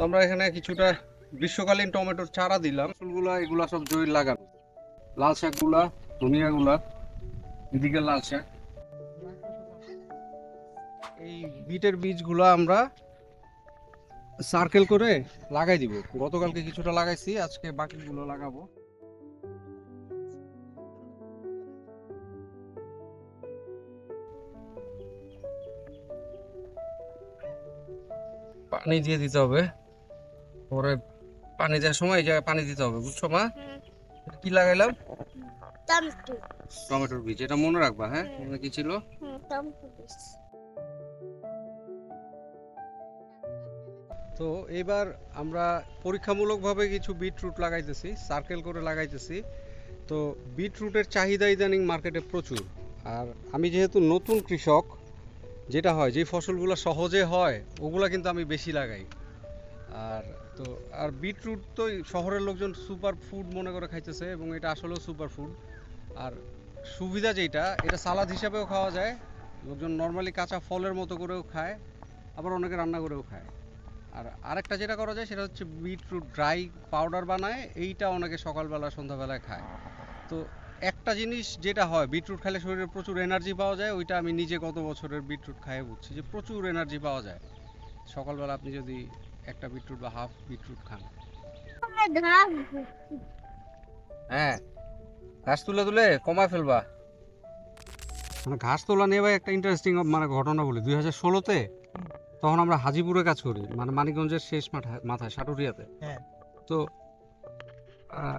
তো আমরা এখানে কিছুটা গ্রীষ্মকালীন টমেটোর চারা দিলাম। ফুলগুলা এগুলা সব জমির লাগানো, লাল শাকগুলা, ধনিয়াগুলা, এদিকে লাল শাক। এই বিটের বীজগুলা আমরা সার্কেল করে লাগাই দিব। গতকালকে কিছুটা লাগাইছি, আজকে বাকিগুলো লাগাবো। পানি দিয়ে দিতে হবে, পরে পানি দেওয়ার সময় এই জায়গায় পানি দিতে হবে, বুঝছো মা? কি লাগাইলাম? টমেটো। টমেটোর বীজ, এটা মনে রাখবা। হ্যাঁ, মনে কি ছিল? টমেটো বীজ। তো এবার আমরা পরীক্ষামূলকভাবে কিছু বিটরুট লাগাইতেছি, সার্কেল করে লাগাইতেছি। তো বিটরুটের চাহিদা ইদানিং মার্কেটে প্রচুর। আর আমি যেহেতু নতুন কৃষক, যেটা হয় যে ফসলগুলো সহজে হয় ওগুলা কিন্তু আমি বেশি লাগাই। আর তো আর বিটরুট তো শহরের লোকজন সুপার ফুড মনে করে খাইতেছে, এবং এটা আসলেও সুপার ফুড। আর সুবিধা যেটা, এটা সালাদ হিসাবেও খাওয়া যায়, লোকজন নর্মালি কাঁচা ফলের মতো করেও খায়, আবার অনেকে রান্না করেও খায়। আর আরেকটা যেটা করা যায় সেটা হচ্ছে বিটরুট ড্রাই পাউডার বানায়, এইটা অনেকে সকালবেলা সন্ধ্যাবেলায় খায়। তো একটা জিনিস যেটা হয়, বিটরুট খেলে শরীরে প্রচুর এনার্জি পাওয়া যায়, ওইটা আমি নিজে গত বছরের বিটরুট খাইয়ে বুঝছি যে প্রচুর এনার্জি পাওয়া যায় সকালবেলা আপনি যদি একটা বিটরুট বা হাফ বিটরুট খান। হ্যাঁ, ঘাস তুলে তুলে কমায় ফেলবা। মানে ঘাস তোলা নিয়ে ভাই একটা ইন্টারেস্টিং মানে ঘটনা বলি। 2016-তে তখন আমরা হাজিপুরে কাজ করি, মানে মানিকগঞ্জের শেষ মাথায় সাটুরিয়াতে। তো আহ,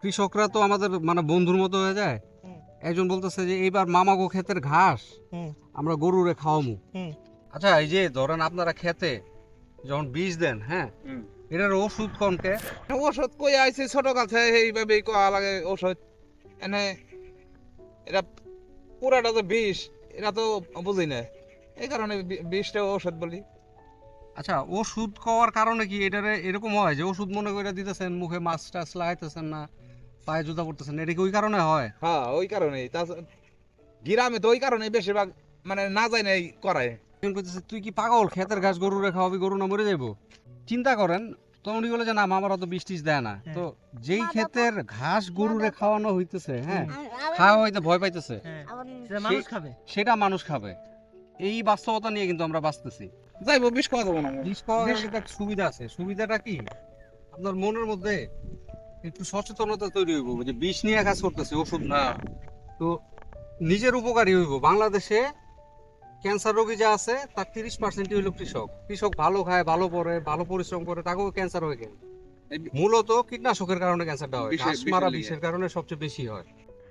কৃষকরা তো আমাদের মানে বন্ধুর মতো হয়ে যায়। একজন বলতেছে যে এইবার মামাগো ক্ষেতের ঘাস আমরা গরুরে খাওয়ামু। আচ্ছা, এই যে ধরেন আপনারা খেতে যখন বীজ দেন, হ্যাঁ, এটার ওষুধ কোনকে? ওষুধ কই আইছে ছোট কাছে এইভাবে কোয়া লাগে ওষুধ এনে এটা পুরাটা তো বিষ, এটা তো বুঝি না, এই কারণে বিষটা ওষুধ বলি। আচ্ছা, ওষুধ খাওয়ার কারণে কি এটারে এরকম হয় যে ওষুধ মনে করে দিতেছেন, মুখে মাছ টাছ লাগাইতেছেন না, পায়ে জুতা পড়তেছেন, এটা কি ওই কারণে হয়? হ্যাঁ, ওই কারণেই গ্রামে তো ওই কারণে বেশিরভাগ মানে না যায় নাই করায়। একজন কইতেছে তুই কি পাগল, ক্ষেতের ঘাস গরুরে খাওয়াবি, গরু না মরে যাইবো? চিন্তা করেন। তো উনি বলে যে না, মামারা তো বীজ টিজ দেয় না। তো যেই ক্ষেতের ঘাস গরুরে খাওয়ানো হইতেছে, হ্যাঁ, খাওয়া হইতে ভয় পাইতেছে, সেটা মানুষ খাবে। এই বাস্তবতা নিয়ে কিন্তু আমরা বাঁচতেছি। যাইবো বিষ খাওয়া যাবো না। বীজ খাওয়ার একটা সুবিধা আছে। সুবিধাটা কি? আপনার মনের মধ্যে একটু সচেতনতা তৈরি হইব যে বিষ নিয়ে কাজ করতেছে, ওষুধ না। তো নিজের উপকারী হইব। বাংলাদেশে ক্যান্সার রোগী যা আছে তার 30%ই হইল কৃষক। কৃষক ভালো খায়, ভালো পড়ে, ভালো পরিশ্রম করে, তাকেও ক্যান্সার হয়ে গেল। মূলত কীটনাশকের কারণে ক্যান্সারটা হয়, ঘাস মারা বিষের কারণে সবচেয়ে বেশি হয়।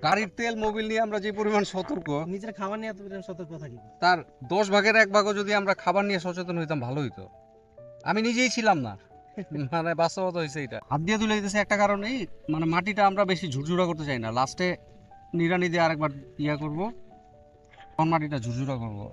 গাড়ির তেল মোবিল নিয়ে আমরা যে পরিমাণ সতর্ক, নিজের খাবার নিয়ে এত সতর্ক থাকি। তার 10 ভাগের 1 ভাগও যদি আমরা খাবার নিয়ে সচেতন হইতাম ভালো হইতো। আমি নিজেই ছিলাম না, মানে বাস্তবতা হয়েছে এটা। হাত দিয়ে তুলে দিতেছে একটা কারণেই, মানে মাটিটা আমরা বেশি ঝুরঝুরা করতে চাই না, লাস্টে নিড়ানি দিয়ে আরেকবার ইয়া করবো, তখন মাটিটা ঝুরঝুরা করবো।